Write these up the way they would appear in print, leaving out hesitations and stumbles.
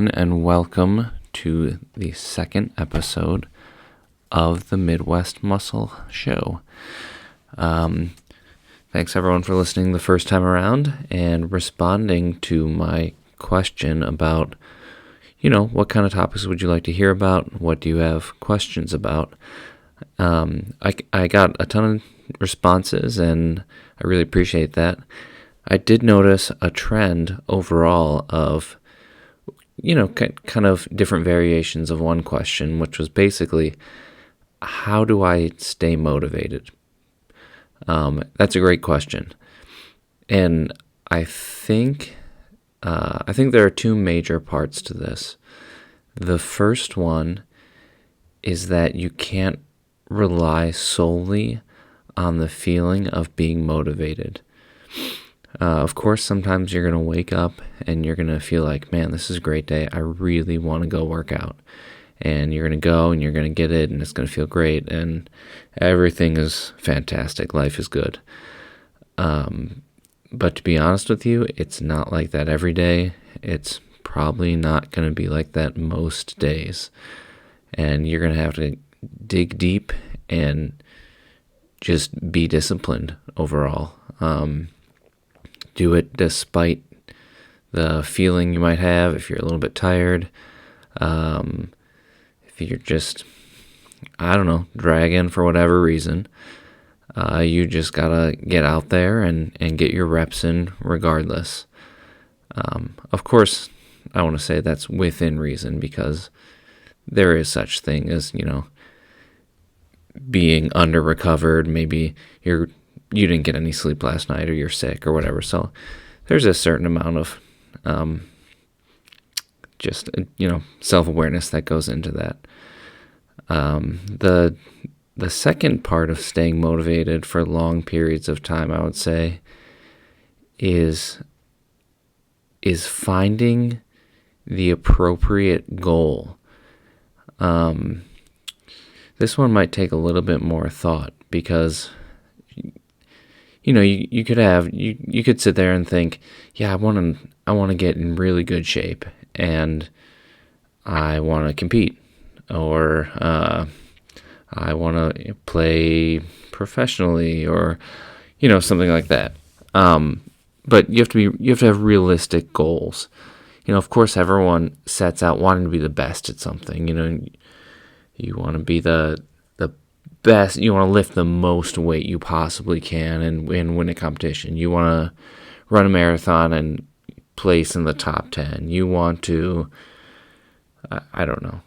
And welcome to the second episode of the Midwest Muscle Show. Thanks everyone for listening the first time around and responding to my question about, what kind of topics would you like to hear about? What do you have questions about? I got a ton of responses, and I really appreciate that. I did notice a trend overall of kind of different variations of one question, which was basically, how do I stay motivated? That's a great question. And I think there are two major parts to this. The first one is that you can't rely solely on the feeling of being motivated. Of course, sometimes you're going to wake up and you're going to feel like, man, this is a great day. I really want to go work out. And you're going to go and you're going to get it and it's going to feel great and everything is fantastic. Life is good. But to be honest with you, it's not like that every day. It's probably not going to be like that most days. And you're going to have to dig deep and just be disciplined overall. Do it despite the feeling you might have if you're a little bit tired. If you're just, dragging for whatever reason, you just gotta get out there and get your reps in regardless. Of course, I want to say that's within reason because there is such thing as, being under recovered. Maybe you didn't get any sleep last night or you're sick or whatever. So there's a certain amount of self-awareness that goes into that. The second part of staying motivated for long periods of time, I would say, is finding the appropriate goal. This one might take a little bit more thought because you could sit there and think, yeah, I want to get in really good shape and I want to compete, or I want to play professionally, or something like that. But you have to have realistic goals. Of course, everyone sets out wanting to be the best at something. You want to be the best. You want to lift the most weight you possibly can and win a competition. You want to run a marathon and place in the top 10. You want to, I don't know.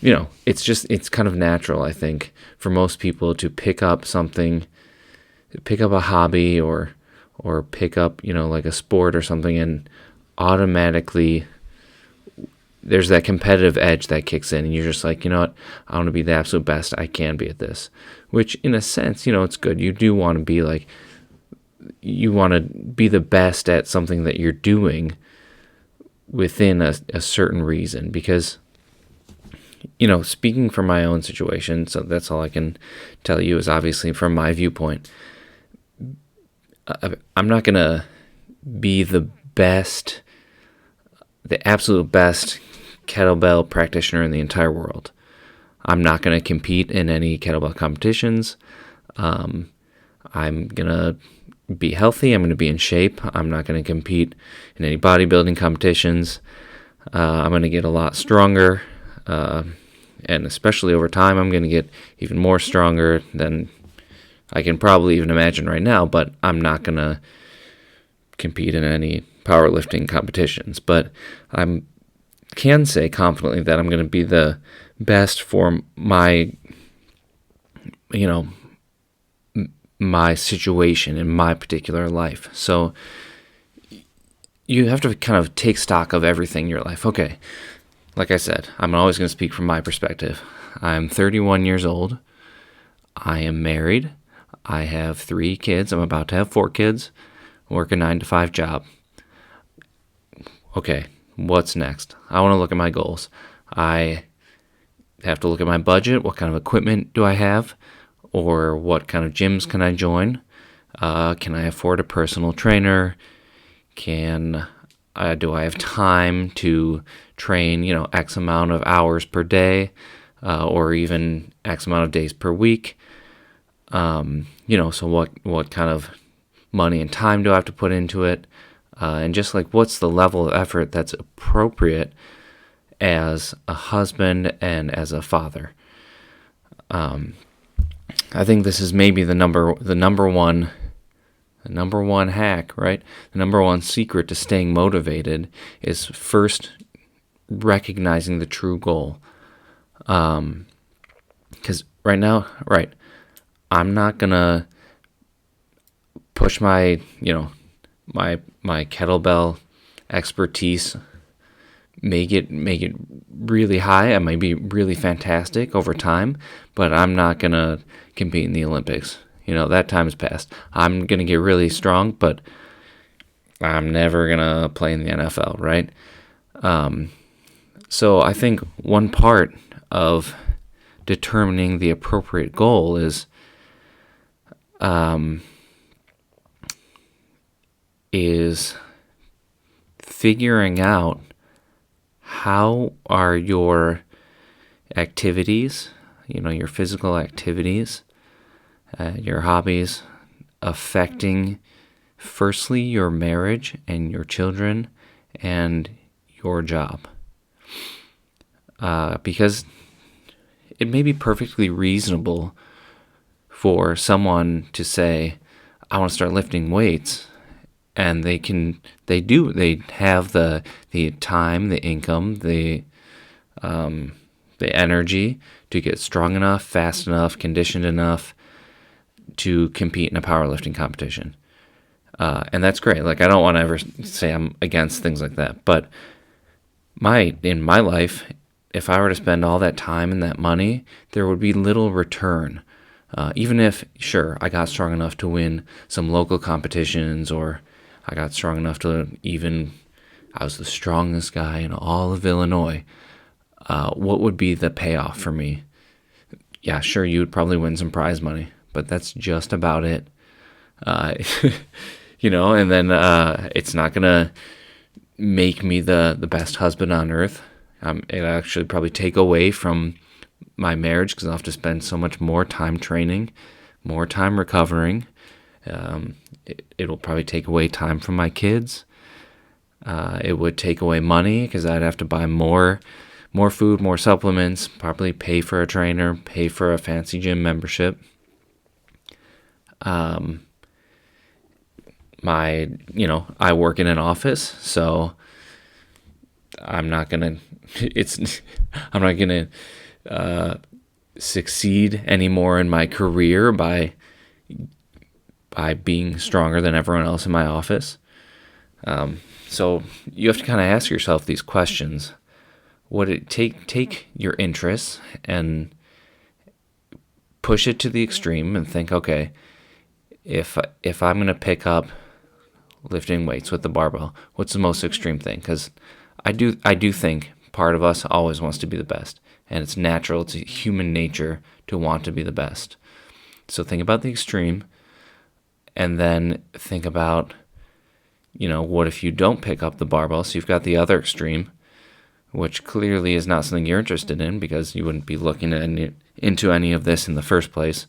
It's kind of natural, I think, for most people to pick up a hobby or pick up, like a sport or something, and automatically there's that competitive edge that kicks in, and you're just like, what, I want to be the absolute best I can be at this, which in a sense, it's good. You do want to be you want to be the best at something that you're doing within a certain reason, because, speaking from my own situation, so that's all I can tell you is obviously from my viewpoint. I'm not going to be the absolute best kettlebell practitioner in the entire world. I'm not going to compete in any kettlebell competitions. I'm going to be healthy. I'm going to be in shape. I'm not going to compete in any bodybuilding competitions. I'm going to get a lot stronger. And especially over time, I'm going to get even more stronger than I can probably even imagine right now, but I'm not going to compete in any powerlifting competitions. But I can say confidently that I'm going to be the best for my, my situation in my particular life. So you have to kind of take stock of everything in your life. Okay, like I said, I'm always going to speak from my perspective. I'm 31 years old. I am married. I have 3 kids. I'm about to have 4 kids. Work a 9-to-5 job. Okay, what's next? I want to look at my goals. I have to look at my budget. What kind of equipment do I have? Or what kind of gyms can I join? Can I afford a personal trainer? Can Do I have time to train, X amount of hours per day, or even X amount of days per week? So what kind of money and time do I have to put into it? And just like, what's the level of effort that's appropriate as a husband and as a father? I think this is maybe the number one hack, right? The number one secret to staying motivated is first recognizing the true goal. Because right now, I'm not gonna push my kettlebell expertise, make it really high. I might be really fantastic over time, but I'm not gonna compete in the Olympics. That time's passed. I'm gonna get really strong, but I'm never gonna play in the NFL, right? So I think one part of determining the appropriate goal is figuring out how are your activities, your physical activities, your hobbies affecting firstly your marriage and your children and your job. Because it may be perfectly reasonable for someone to say, I want to start lifting weights, and they have the time, the income, the energy to get strong enough, fast enough, conditioned enough to compete in a powerlifting competition. And that's great. Like, I don't want to ever say I'm against things like that, but in my life, if I were to spend all that time and that money, there would be little return. Even if, sure, I got strong enough to win some local competitions, or I got strong enough to I was the strongest guy in all of Illinois, what would be the payoff for me? Yeah, sure, you would probably win some prize money, but that's just about it. And then it's not going to make me the best husband on earth. It'll actually probably take away from my marriage because I'll have to spend so much more time training, more time recovering. It'll probably take away time from my kids. It would take away money because I'd have to buy more food, more supplements, probably pay for a trainer, pay for a fancy gym membership. I work in an office, so I'm not gonna succeed anymore in my career by being stronger than everyone else in my office. So you have to kind of ask yourself these questions. Would it take your interests and push it to the extreme and think, okay, if I'm going to pick up lifting weights with the barbell, what's the most extreme thing? Because I do think part of us always wants to be the best, and it's natural, it's human nature to want to be the best. So think about the extreme, and then think about, what if you don't pick up the barbell? So you've got the other extreme, which clearly is not something you're interested in because you wouldn't be looking into any of this in the first place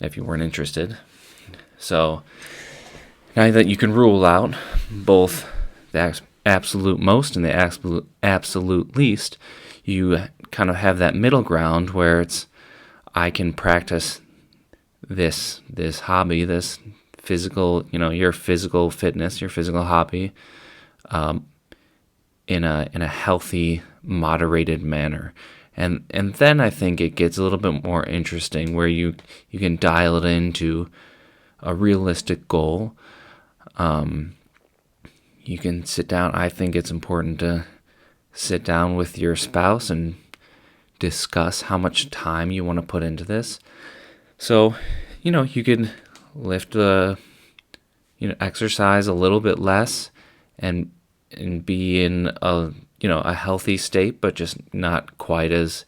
if you weren't interested. So now that you can rule out both the absolute most and the absolute least, you kind of have that middle ground where I can practice this hobby, this physical, your physical fitness, your physical hobby, in a healthy, moderated manner. And then I think it gets a little bit more interesting where you can dial it into a realistic goal. You can sit down. I think it's important to sit down with your spouse and discuss how much time you want to put into this. So, you could lift exercise a little bit less and be in a healthy state, but just not quite as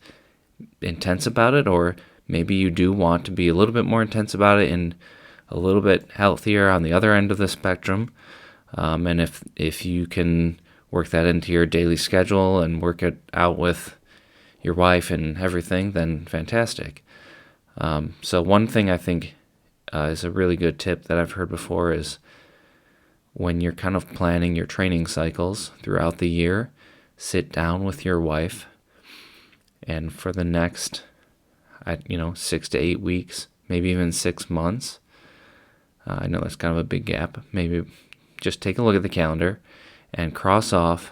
intense about it. Or maybe you do want to be a little bit more intense about it and a little bit healthier on the other end of the spectrum. And if you can work that into your daily schedule and work it out with your wife and everything, then fantastic. So one thing I think is a really good tip that I've heard before is when you're kind of planning your training cycles throughout the year, sit down with your wife, and for the next, 6 to 8 weeks, maybe even 6 months, I know that's kind of a big gap, maybe just take a look at the calendar and cross off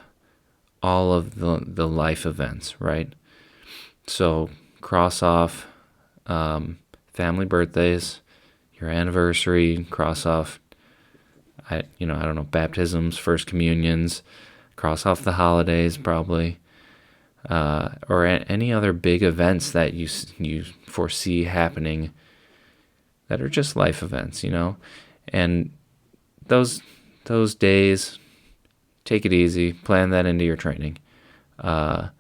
all of the life events, right? So cross off family birthdays, your anniversary, cross off, I don't know, baptisms, first communions, cross off the holidays probably, or any other big events that you foresee happening that are just life events, and those days, take it easy, plan that into your training. Mark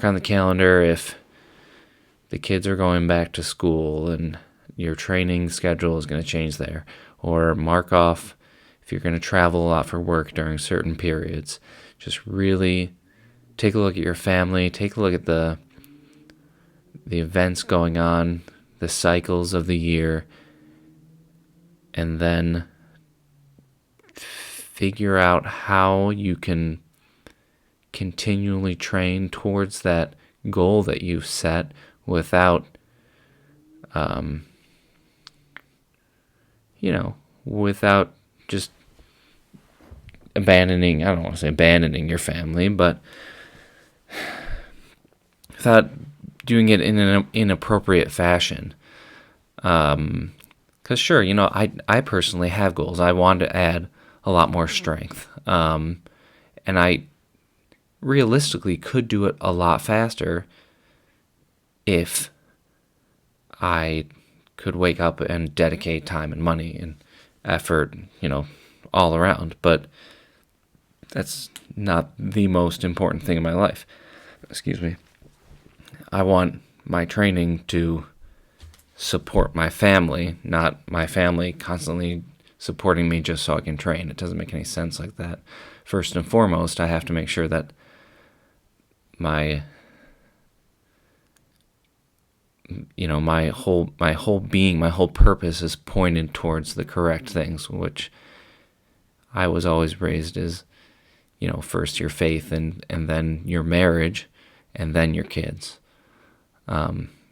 on the calendar if the kids are going back to school and your training schedule is going to change there, or mark off if you're going to travel a lot for work during certain periods. Just really take a look at your family, take a look at the events going on, the cycles of the year, and then figure out how you can continually train towards that goal that you've set without without just abandoning, I don't want to say abandoning your family, but without doing it in an inappropriate fashion. Because sure, I personally have goals. I want to add a lot more strength. And I realistically could do it a lot faster if I could wake up and dedicate time and money and effort, all around. But that's not the most important thing in my life. Excuse me. I want my training to support my family, not my family constantly supporting me just so I can train. It doesn't make any sense like that. First and foremost, I have to make sure that my whole being, my whole purpose is pointed towards the correct things, which I was always raised as, first your faith and then your marriage and then your kids.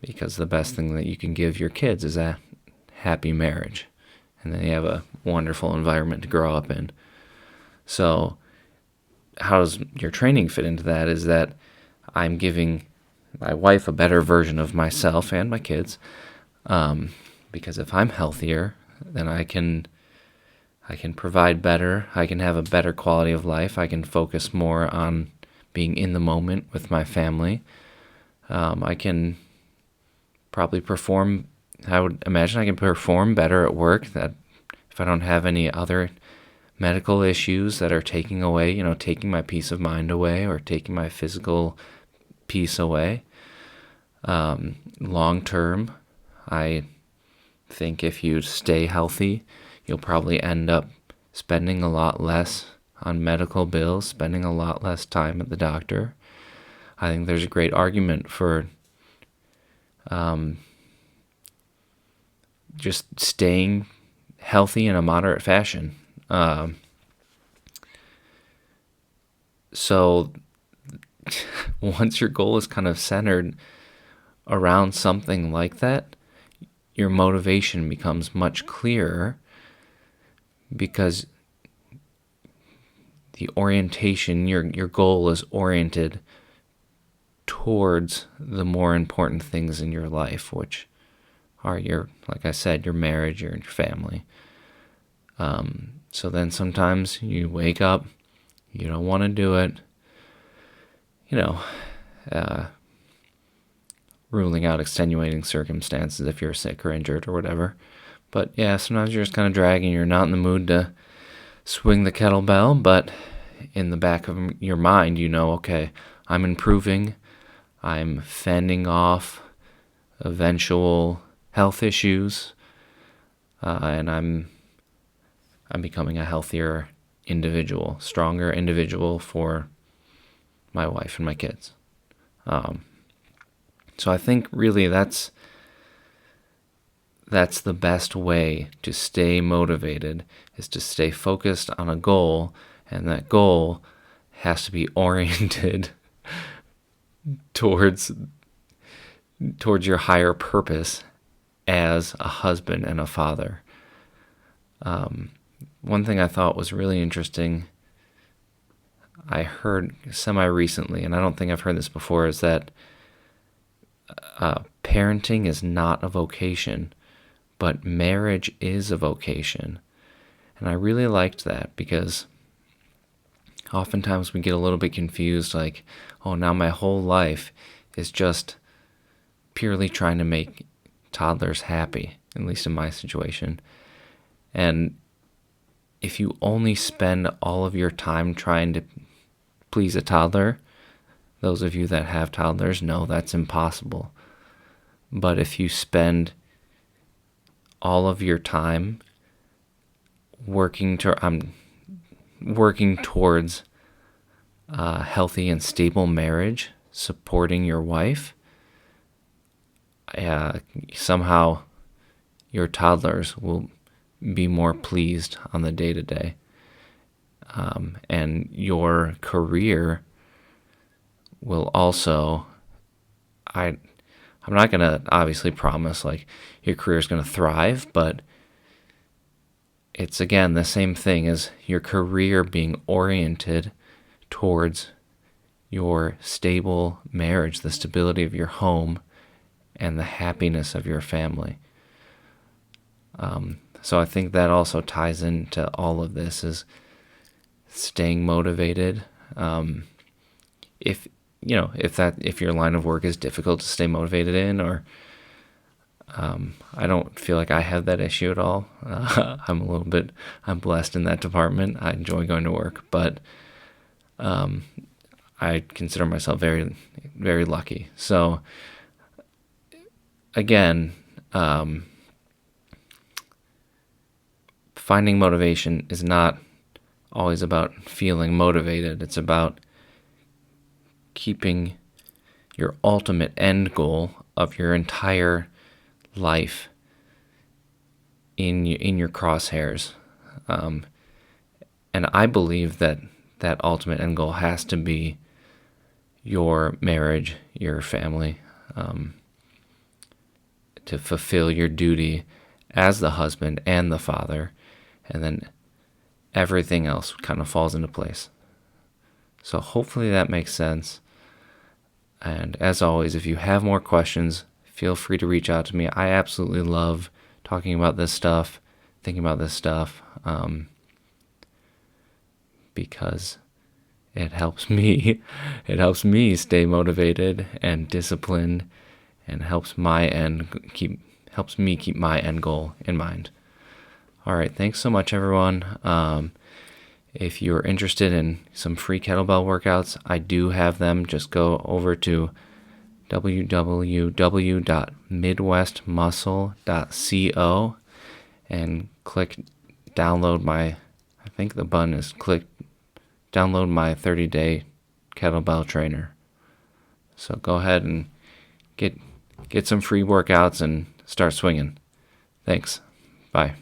Because the best thing that you can give your kids is a happy marriage. And then you have a wonderful environment to grow up in. So how does your training fit into that is that I'm giving my wife a better version of myself and my kids. Because if I'm healthier, then I can provide better. I can have a better quality of life. I can focus more on being in the moment with my family. I can probably perform, I would imagine I can perform better at work, that if I don't have any other medical issues that are taking away, taking my peace of mind away or taking my physical peace away. Long term, I think if you stay healthy, you'll probably end up spending a lot less on medical bills, spending a lot less time at the doctor. I think there's a great argument for just staying healthy in a moderate fashion. So once your goal is kind of centered around something like that, your motivation becomes much clearer because the orientation, your goal is oriented towards the more important things in your life, which are like I said, your marriage, your family. So then sometimes you wake up, you don't want to do it, ruling out extenuating circumstances if you're sick or injured or whatever. But yeah, sometimes you're just kind of dragging, you're not in the mood to swing the kettlebell, but in the back of your mind, okay, I'm improving, I'm fending off eventual health issues, and I'm I'm becoming a healthier individual, stronger individual for my wife and my kids. So I think really that's the best way to stay motivated, is to stay focused on a goal, and that goal has to be oriented towards your higher purpose as a husband and a father. One thing I thought was really interesting, I heard semi-recently, and I don't think I've heard this before, is that parenting is not a vocation, but marriage is a vocation. And I really liked that, because oftentimes we get a little bit confused, like, oh, now my whole life is just purely trying to make toddlers happy, at least in my situation. And if you only spend all of your time trying to please a toddler, those of you that have toddlers know that's impossible. But if you spend all of your time working towards a healthy and stable marriage, supporting your wife, somehow your toddlers will be more pleased on the day-to-day. And your career will also, I'm not going to obviously promise like your career is going to thrive, but it's again the same thing as your career being oriented towards your stable marriage, the stability of your home, and the happiness of your family. So I think that also ties into all of this, is staying motivated. If your line of work is difficult to stay motivated in, or I don't feel like I have that issue at all. I'm blessed in that department. I enjoy going to work, but I consider myself very, very lucky. So again, finding motivation is not always about feeling motivated. It's about keeping your ultimate end goal of your entire life in your crosshairs. And I believe that ultimate end goal has to be your marriage, your family, to fulfill your duty as the husband and the father, and then everything else kind of falls into place. So hopefully that makes sense. And as always, if you have more questions, feel free to reach out to me. I absolutely love talking about this stuff, thinking about this stuff, because it helps me. It helps me stay motivated and disciplined, and helps me keep my end goal in mind. All right, thanks so much, everyone. If you're interested in some free kettlebell workouts, I do have them. Just go over to www.midwestmuscle.co and click download my, I think the button is click download my 30-day kettlebell trainer. So go ahead and get some free workouts and start swinging. Thanks. Bye.